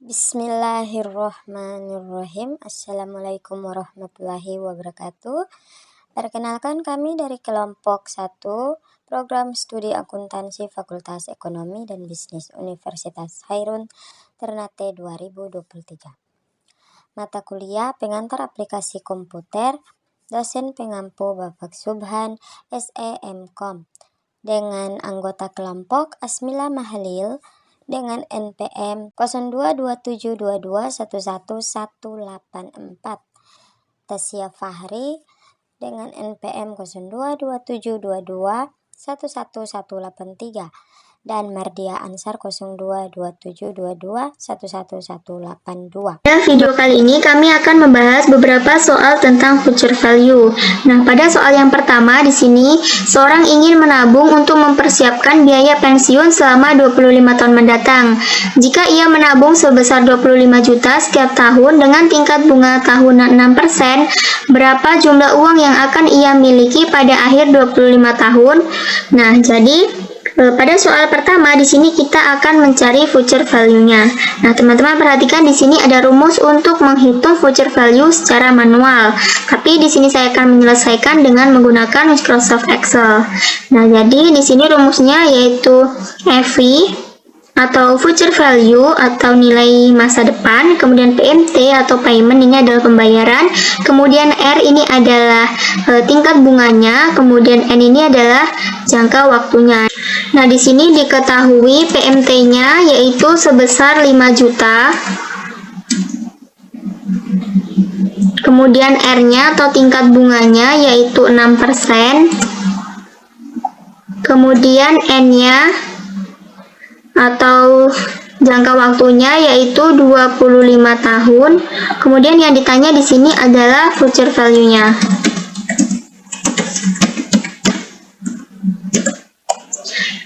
Bismillahirrohmanirrohim. Assalamualaikum warahmatullahi wabarakatuh. Perkenalkan, kami dari kelompok 1 program studi akuntansi Fakultas Ekonomi dan Bisnis Universitas Khairun Ternate 2023. Mata kuliah pengantar aplikasi komputer, dosen pengampu Bapak Subhan SEMKOM, dengan anggota kelompok Asmila Mahalil dengan NPM 022722111184, Tasya Fahri dengan NPM 022722111183, dan Mardia Ansar 022722111182. Pada video kali ini kami akan membahas beberapa soal tentang future value. Nah, pada soal yang pertama di sini, seorang ingin menabung untuk mempersiapkan biaya pensiun selama 25 tahun mendatang. Jika ia menabung sebesar 25 juta setiap tahun dengan tingkat bunga tahunan 6%, berapa jumlah uang yang akan ia miliki pada akhir 25 tahun? Nah, jadi pada soal pertama di sini kita akan mencari future value-nya. Nah, teman-teman perhatikan di sini ada rumus untuk menghitung future value secara manual. Tapi di sini saya akan menyelesaikan dengan menggunakan Microsoft Excel. Nah, jadi di sini rumusnya yaitu FV atau future value atau nilai masa depan, kemudian PMT atau payment ini adalah pembayaran, kemudian R ini adalah tingkat bunganya, kemudian N ini adalah jangka waktunya. Nah, di sini diketahui PMT-nya yaitu sebesar 5 juta. Kemudian R-nya atau tingkat bunganya yaitu 6%. Kemudian N-nya atau jangka waktunya yaitu 25 tahun. Kemudian yang ditanya di sini adalah future value-nya.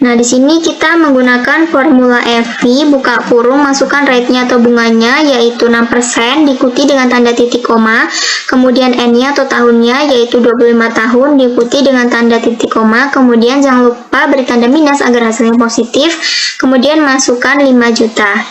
Nah, di sini kita menggunakan formula FV, buka kurung, masukkan rate-nya atau bunganya yaitu 6%, diikuti dengan tanda titik koma, kemudian N-nya atau tahunnya yaitu 25 tahun, diikuti dengan tanda titik koma, kemudian jangan lupa beri tanda minus agar hasilnya positif, kemudian masukkan 5 juta.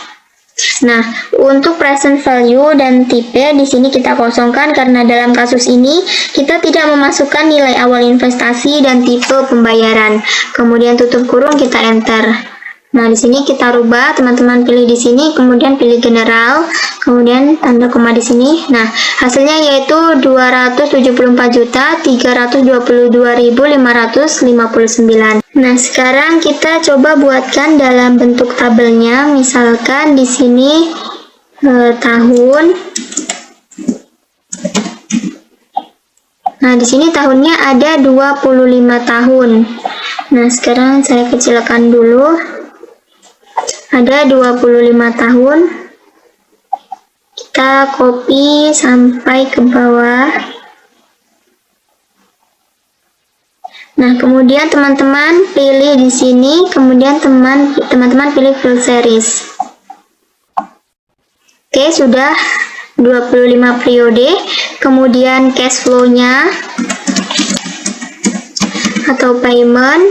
Nah, untuk present value dan tipe di sini kita kosongkan karena dalam kasus ini kita tidak memasukkan nilai awal investasi dan tipe pembayaran. Kemudian tutup kurung, kita enter. Nah, di sini kita rubah, teman-teman pilih di sini, kemudian pilih general, kemudian tanda koma di sini. Nah, hasilnya yaitu 274.322.559. Nah, sekarang kita coba buatkan dalam bentuk tabelnya. Misalkan di sini tahun. Nah, di sini tahunnya ada 25 tahun. Nah, sekarang saya kecilkan dulu. Ada 25 tahun. Kita copy sampai ke bawah. Nah, kemudian teman-teman pilih di sini, kemudian teman-teman pilih fill series. Oke, sudah 25 periode. Kemudian cash flow-nya atau payment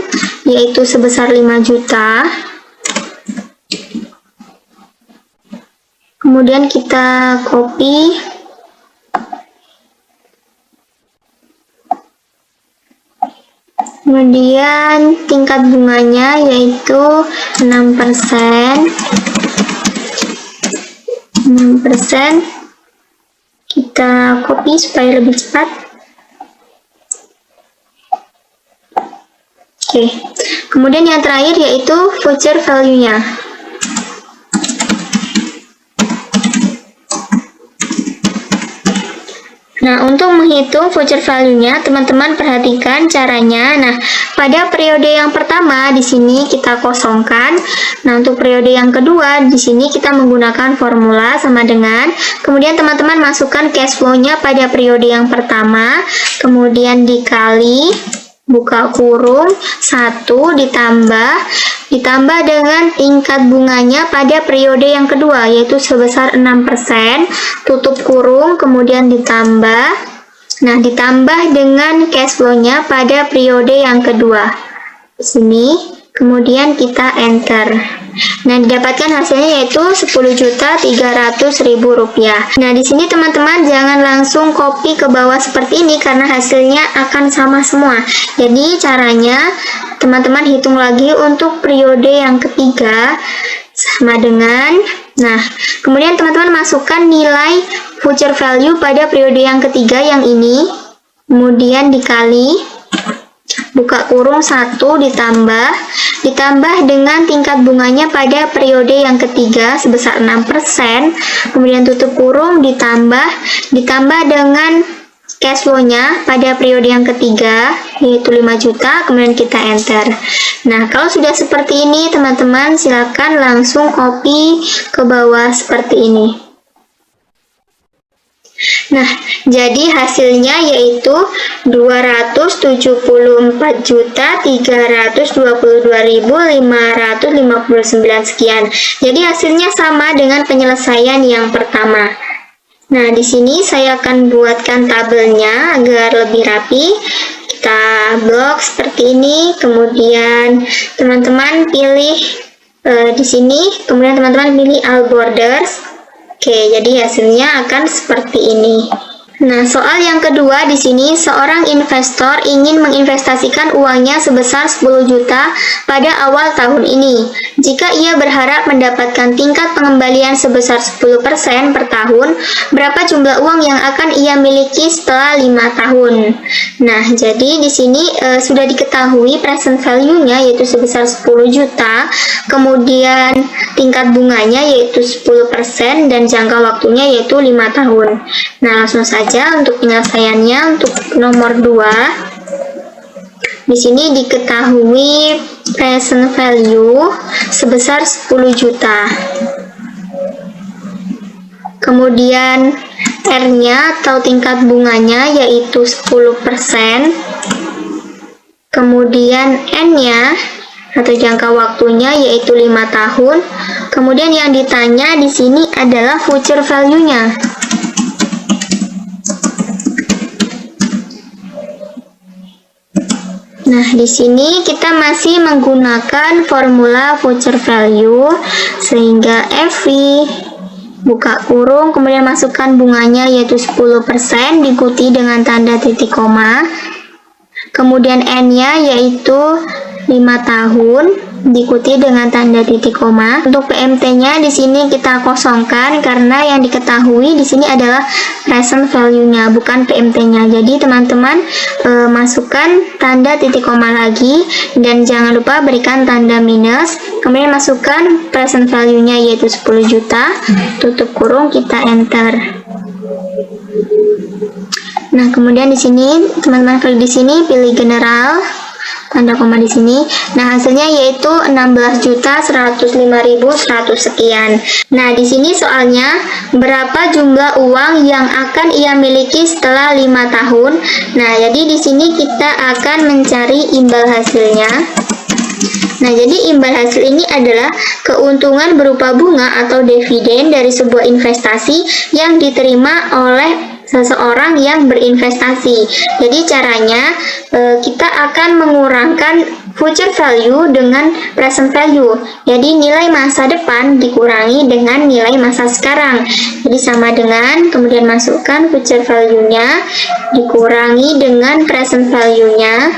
yaitu sebesar 5 juta. Kemudian kita copy. Kemudian tingkat bunganya yaitu 6%. 6%. Kita copy supaya lebih cepat. Oke. Kemudian yang terakhir yaitu future value-nya. Nah, untuk menghitung future value-nya, teman-teman perhatikan caranya. Nah, pada periode yang pertama di sini kita kosongkan. Nah, untuk periode yang kedua di sini kita menggunakan formula sama dengan, kemudian teman-teman masukkan cash flow-nya pada periode yang pertama, kemudian dikali, buka kurung, 1 ditambah dengan tingkat bunganya pada periode yang kedua yaitu sebesar 6%, tutup kurung, kemudian ditambah. Nah, ditambah dengan cash flow-nya pada periode yang kedua. Di sini Kemudian kita enter. Nah, didapatkan hasilnya yaitu Rp10.300.000. Nah, di sini teman-teman jangan langsung copy ke bawah seperti ini karena hasilnya akan sama semua. Jadi caranya teman-teman hitung lagi untuk periode yang ketiga sama dengan, nah, kemudian teman-teman masukkan nilai future value pada periode yang ketiga yang ini, kemudian dikali, buka kurung 1 ditambah dengan tingkat bunganya pada periode yang ketiga sebesar 6%, kemudian tutup kurung ditambah dengan cash flow-nya pada periode yang ketiga yaitu 5 juta, kemudian kita enter. Nah, kalau sudah seperti ini teman-teman silakan langsung copy ke bawah seperti ini. Nah, jadi hasilnya yaitu 274.322.559 sekian. Jadi hasilnya sama dengan penyelesaian yang pertama. Nah, di sini saya akan buatkan tabelnya agar lebih rapi. Kita blok seperti ini, kemudian teman-teman pilih di sini, kemudian teman-teman pilih all borders. Oke, jadi hasilnya akan seperti ini. Nah, soal yang kedua di sini, seorang investor ingin menginvestasikan uangnya sebesar 10 juta pada awal tahun ini. Jika ia berharap mendapatkan tingkat pengembalian sebesar 10% per tahun, berapa jumlah uang yang akan ia miliki setelah 5 tahun? Nah, jadi di sini sudah diketahui present value-nya yaitu sebesar 10 juta, kemudian tingkat bunganya yaitu 10% dan jangka waktunya yaitu 5 tahun. Nah, langsung saja untuk penyelesaiannya untuk nomor 2. Di sini diketahui present value sebesar 10 juta. Kemudian R-nya atau tingkat bunganya yaitu 10%. Kemudian N-nya atau jangka waktunya yaitu 5 tahun. Kemudian yang ditanya di sini adalah future value-nya. Nah, di sini kita masih menggunakan formula future value, sehingga FV, buka kurung, kemudian masukkan bunganya yaitu 10% diikuti dengan tanda titik koma. Kemudian N-nya yaitu 5 tahun diikuti dengan tanda titik koma. Untuk PMT-nya di sini kita kosongkan karena yang diketahui di sini adalah present value-nya, bukan PMT-nya. Jadi teman-teman masukkan tanda titik koma lagi dan jangan lupa berikan tanda minus. Kemudian masukkan present value-nya yaitu 10 juta, tutup kurung, kita enter. Nah, kemudian di sini teman-teman klik di sini pilih general, tanda koma di sini. Nah, hasilnya yaitu 16.105.100 sekian. Nah, di sini soalnya berapa jumlah uang yang akan ia miliki setelah 5 tahun. Nah, jadi di sini kita akan mencari imbal hasilnya. Nah, jadi imbal hasil ini adalah keuntungan berupa bunga atau dividen dari sebuah investasi yang diterima oleh seseorang yang berinvestasi. Jadi caranya kita akan mengurangkan future value dengan present value. Jadi nilai masa depan dikurangi dengan nilai masa sekarang. Jadi sama dengan, kemudian masukkan future value-nya dikurangi dengan present value-nya.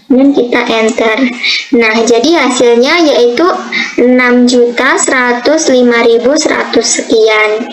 Dan kita enter. Nah, jadi hasilnya yaitu 6.105.100 sekian.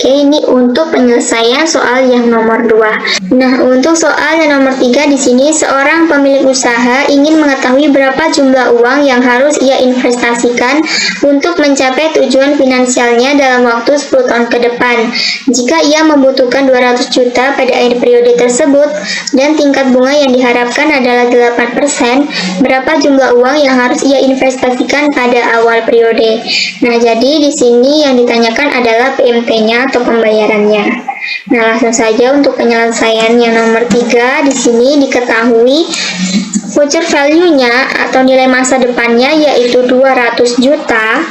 Oke, ini untuk penyelesaian soal yang nomor 2. Nah, untuk soal yang nomor 3 di sini, seorang pemilik usaha ingin mengetahui berapa jumlah uang yang harus ia investasikan untuk mencapai tujuan finansialnya dalam waktu 10 tahun ke depan. Jika ia membutuhkan 200 juta pada akhir periode tersebut dan tingkat bunga yang diharapkan adalah 8%, berapa jumlah uang yang harus ia investasikan pada awal periode? Nah, jadi di sini yang ditanyakan adalah PMT-nya atau pembayarannya. Nah, langsung saja untuk penyelesaian yang nomor 3 di sini diketahui future value-nya atau nilai masa depannya yaitu 200 juta.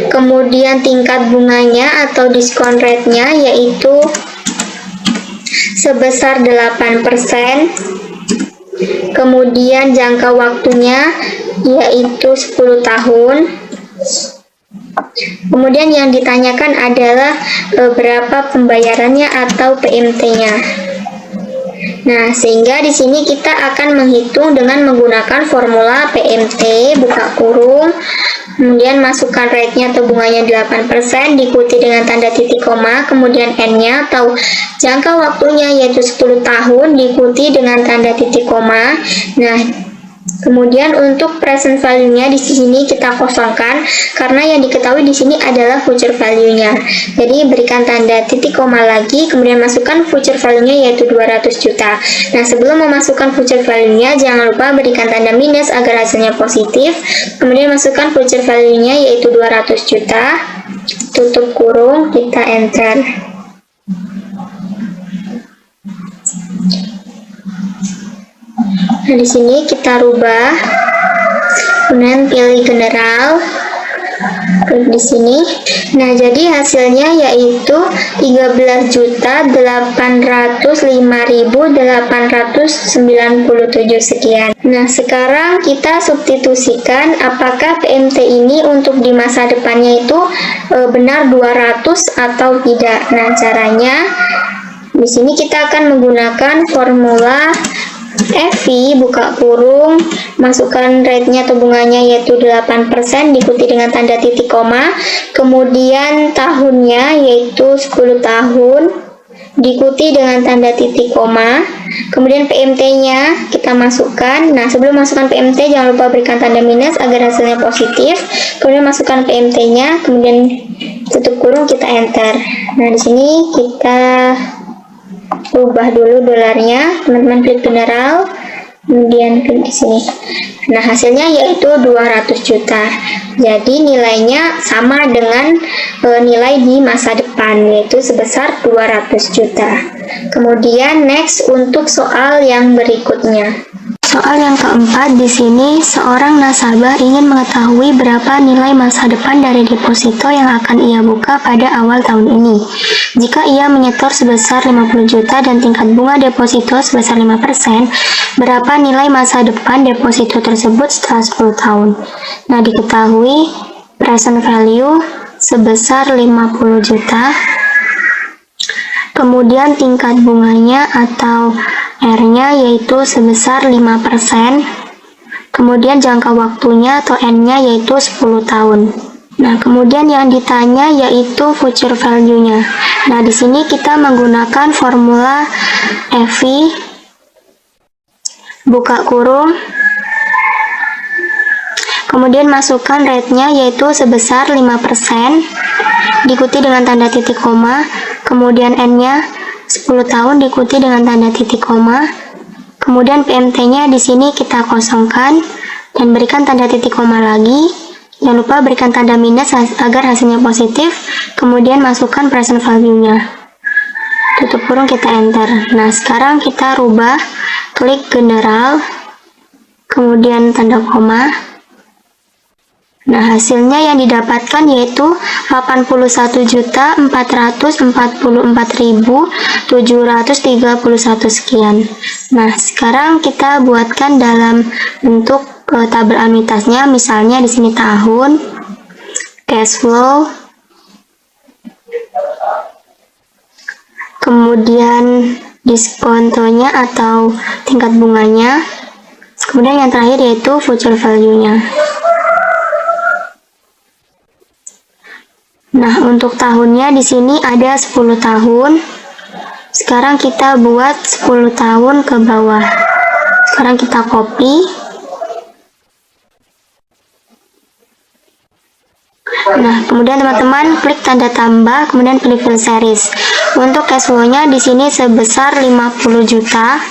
Kemudian tingkat bunganya atau diskon rate-nya yaitu sebesar 8%. Kemudian jangka waktunya yaitu 10 tahun. Kemudian yang ditanyakan adalah berapa pembayarannya atau PMT-nya. Nah, sehingga di sini kita akan menghitung dengan menggunakan formula PMT, buka kurung, kemudian masukkan rate-nya atau bunganya 8%, diikuti dengan tanda titik koma, kemudian N-nya atau jangka waktunya yaitu 10 tahun, diikuti dengan tanda titik koma. Nah, kemudian untuk present value-nya di sini kita kosongkan karena yang diketahui di sini adalah future value-nya. Jadi berikan tanda titik koma lagi, kemudian masukkan future value-nya yaitu 200 juta. Nah, sebelum memasukkan future value-nya jangan lupa berikan tanda minus agar hasilnya positif. Kemudian masukkan future value-nya yaitu 200 juta. Tutup kurung, kita enter. Nah, di sini kita rubah, kemudian pilih general, klik di sini. Nah, jadi hasilnya yaitu 13.805.897 sekian. Nah, sekarang kita substitusikan apakah PMT ini untuk di masa depannya itu benar 200 atau tidak. Nah, caranya di sini kita akan menggunakan formula FV, buka kurung, masukkan rate-nya atau bunganya yaitu 8%, diikuti dengan tanda titik koma, kemudian tahunnya yaitu 10 tahun, diikuti dengan tanda titik koma, kemudian PMT-nya kita masukkan. Nah, sebelum masukkan PMT jangan lupa berikan tanda minus agar hasilnya positif, kemudian masukkan PMT-nya, kemudian tutup kurung, kita enter. Nah, di sini kita ubah dulu dolarnya, teman-teman klik general, kemudian klik di sini. Nah, hasilnya yaitu 200 juta. Jadi nilainya sama dengan nilai di masa depan, yaitu sebesar 200 juta. Kemudian next untuk soal yang berikutnya. Soal yang keempat, di sini seorang nasabah ingin mengetahui berapa nilai masa depan dari deposito yang akan ia buka pada awal tahun ini. Jika ia menyetor sebesar 50 juta dan tingkat bunga deposito sebesar 5%, berapa nilai masa depan deposito tersebut setelah 10 tahun? Nah, diketahui present value sebesar 50 juta. Kemudian tingkat bunganya atau R-nya yaitu sebesar 5%. Kemudian jangka waktunya atau N-nya yaitu 10 tahun. Nah, kemudian yang ditanya yaitu future value-nya. Nah, di sini kita menggunakan formula FV, buka kurung, kemudian masukkan rate-nya yaitu sebesar 5%, diikuti dengan tanda titik koma, kemudian N-nya 10 tahun diikuti dengan tanda titik koma, kemudian PMT-nya di sini kita kosongkan dan berikan tanda titik koma lagi. Jangan lupa berikan tanda minus agar hasilnya positif, kemudian masukkan present value-nya. Tutup kurung, kita enter. Nah, sekarang kita rubah, klik general, kemudian tanda koma. Nah, hasilnya yang didapatkan yaitu 81.444.731 sekian. Nah, sekarang kita buatkan dalam bentuk tabel anuitasnya, misalnya di sini tahun, cash flow, kemudian diskontonya atau tingkat bunganya, kemudian yang terakhir yaitu future value-nya. Nah, untuk tahunnya di sini ada 10 tahun. Sekarang kita buat 10 tahun ke bawah. Sekarang kita copy. Nah, kemudian teman-teman klik tanda tambah, kemudian pilih fill series. Untuk cash flow-nya di sini sebesar 50 juta.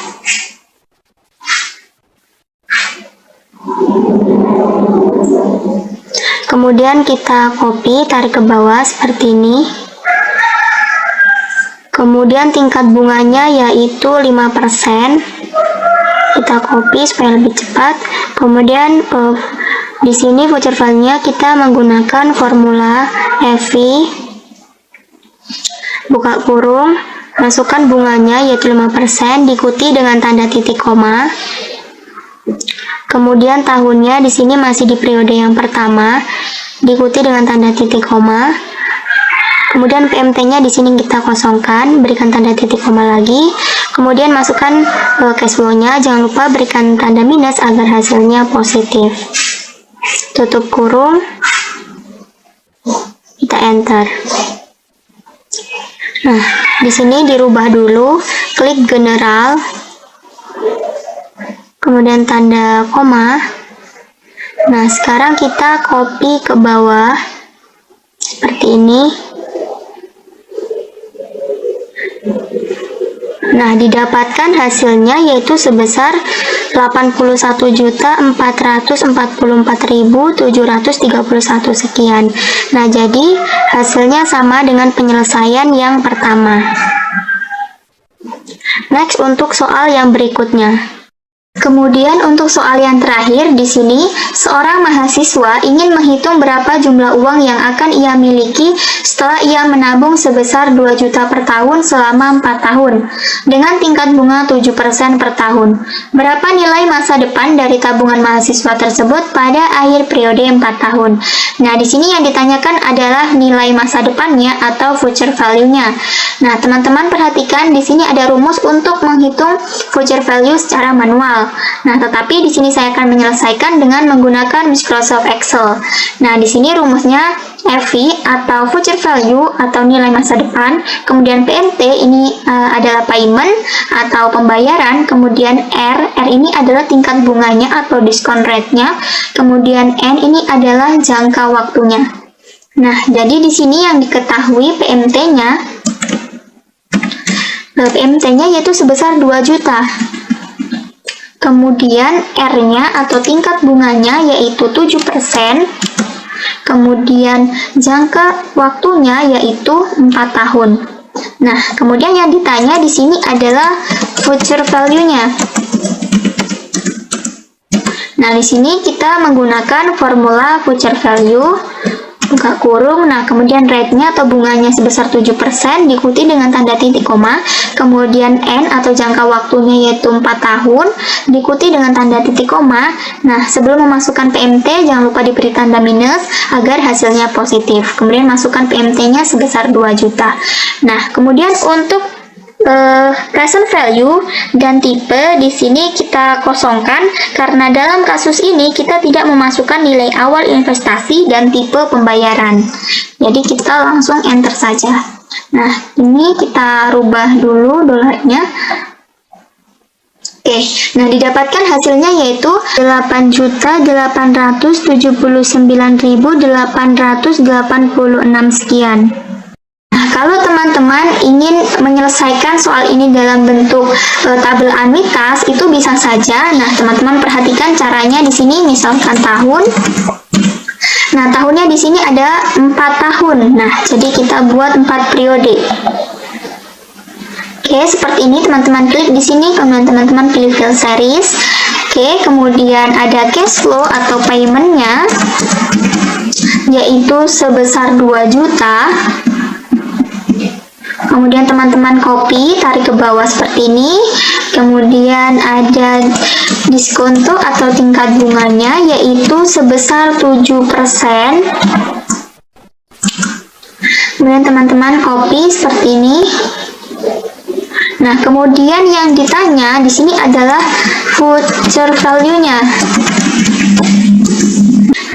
Kemudian kita copy, tarik ke bawah seperti ini. Kemudian tingkat bunganya yaitu 5%. Kita copy supaya lebih cepat. Kemudian di sini voucher value-nya kita menggunakan formula FV, buka kurung, masukkan bunganya yaitu 5%, diikuti dengan tanda titik koma. Kemudian tahunnya di sini masih di periode yang pertama, diikuti dengan tanda titik koma. Kemudian PMT-nya di sini kita kosongkan, berikan tanda titik koma lagi. Kemudian masukkan cash flow-nya, jangan lupa berikan tanda minus agar hasilnya positif. Tutup kurung, kita enter. Nah, di sini dirubah dulu, klik general, kemudian tanda koma. Nah, sekarang kita copy ke bawah seperti ini. Nah, didapatkan hasilnya yaitu sebesar 81.444.731 sekian. Nah, jadi hasilnya sama dengan penyelesaian yang pertama. Next, untuk soal yang berikutnya. Kemudian untuk soal yang terakhir di sini, seorang mahasiswa ingin menghitung berapa jumlah uang yang akan ia miliki setelah ia menabung sebesar 2 juta per tahun selama 4 tahun dengan tingkat bunga 7% per tahun. Berapa nilai masa depan dari tabungan mahasiswa tersebut pada akhir periode 4 tahun? Nah, di sini yang ditanyakan adalah nilai masa depannya atau future value-nya. Nah, teman-teman perhatikan di sini ada rumus untuk menghitung future value secara manual. Nah, tetapi di sini saya akan menyelesaikan dengan menggunakan Microsoft Excel. Nah, di sini rumusnya FV atau future value atau nilai masa depan, kemudian PMT ini adalah payment atau pembayaran, kemudian R ini adalah tingkat bunganya atau diskon rate-nya, kemudian N ini adalah jangka waktunya. Nah, jadi di sini yang diketahui PMT-nya yaitu sebesar 2 juta. Kemudian R-nya atau tingkat bunganya yaitu 7%. Kemudian jangka waktunya yaitu 4 tahun. Nah, kemudian yang ditanya di sini adalah future value-nya. Nah, di sini kita menggunakan formula future value, buka kurung, nah kemudian rate-nya atau bunganya sebesar 7% diikuti dengan tanda titik koma, kemudian N atau jangka waktunya yaitu 4 tahun diikuti dengan tanda titik koma. Nah, sebelum memasukkan PMT jangan lupa diberi tanda minus agar hasilnya positif. Kemudian masukkan PMT-nya sebesar 2 juta. Nah, kemudian untuk present value dan tipe di sini kita kosongkan karena dalam kasus ini kita tidak memasukkan nilai awal investasi dan tipe pembayaran. Jadi kita langsung enter saja. Nah, ini kita rubah dulu dolarnya. Oke, nah didapatkan hasilnya yaitu 8.879.886 sekian. Kalau teman-teman ingin menyelesaikan soal ini dalam bentuk tabel anuitas, itu bisa saja. Nah, teman-teman perhatikan caranya di sini, misalkan tahun. Nah, tahunnya di sini ada 4 tahun. Nah, jadi kita buat 4 periode. Oke, seperti ini teman-teman klik di sini, kemudian teman-teman pilih fill series. Oke, kemudian ada cash flow atau payment-nya, yaitu sebesar 2 juta. Kemudian teman-teman copy, tarik ke bawah seperti ini. Kemudian ada diskonto atau tingkat bunganya yaitu sebesar 7%. Kemudian teman-teman copy seperti ini. Nah, kemudian yang ditanya di sini adalah future value-nya.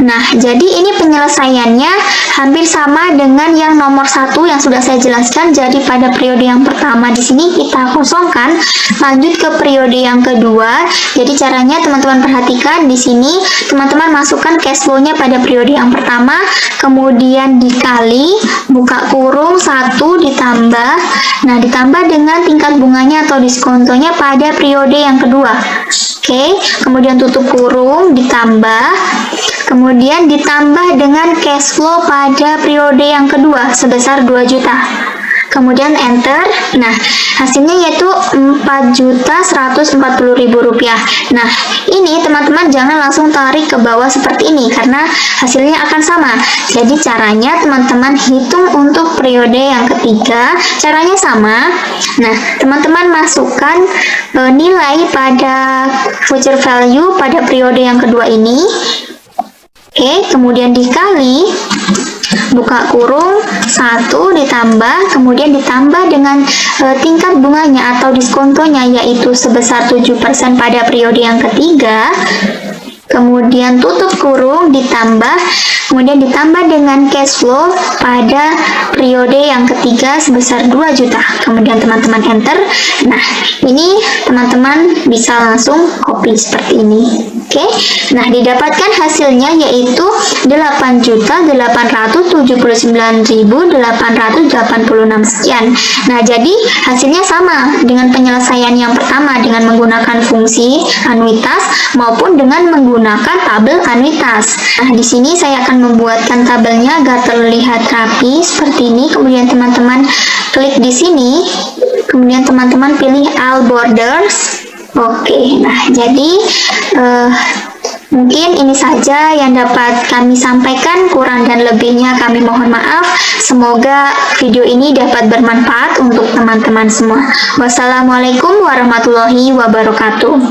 Nah, jadi ini penyelesaiannya hampir sama dengan yang nomor 1 yang sudah saya jelaskan. Jadi pada periode yang pertama di sini kita kosongkan, lanjut ke periode yang kedua. Jadi caranya teman-teman perhatikan di sini, teman-teman masukkan cash flow-nya pada periode yang pertama, kemudian dikali, buka kurung 1 ditambah. Nah, ditambah dengan tingkat bunganya atau diskontonya pada periode yang kedua. Oke, kemudian tutup kurung, ditambah, kemudian ditambah dengan cash flow pada periode yang kedua sebesar 2 juta. kemudian enter. Nah, hasilnya yaitu Rp4.140.000. Nah, ini teman-teman jangan langsung tarik ke bawah seperti ini karena hasilnya akan sama. Jadi caranya teman-teman hitung untuk periode yang ketiga, caranya sama. Nah, teman-teman masukkan nilai pada future value pada periode yang kedua ini. Oke, kemudian dikali, buka kurung, 1 ditambah, kemudian ditambah dengan tingkat bunganya atau diskontonya yaitu sebesar 7% pada periode yang ketiga. Kemudian tutup kurung, ditambah, kemudian ditambah dengan cash flow pada periode yang ketiga sebesar 2 juta. Kemudian teman-teman enter. Nah, ini teman-teman bisa langsung copy seperti ini. Oke. Nah, didapatkan hasilnya yaitu 8.879.886 sekian. Nah, jadi hasilnya sama dengan penyelesaian yang pertama dengan menggunakan fungsi anuitas maupun dengan menggunakan tabel anuitas. Nah, di sini saya akan membuatkan tabelnya agar terlihat rapi seperti ini. Kemudian teman-teman klik di sini. Kemudian teman-teman pilih all borders. Oke, nah jadi mungkin ini saja yang dapat kami sampaikan, kurang dan lebihnya kami mohon maaf. Semoga video ini dapat bermanfaat untuk teman-teman semua. Wassalamualaikum warahmatullahi wabarakatuh.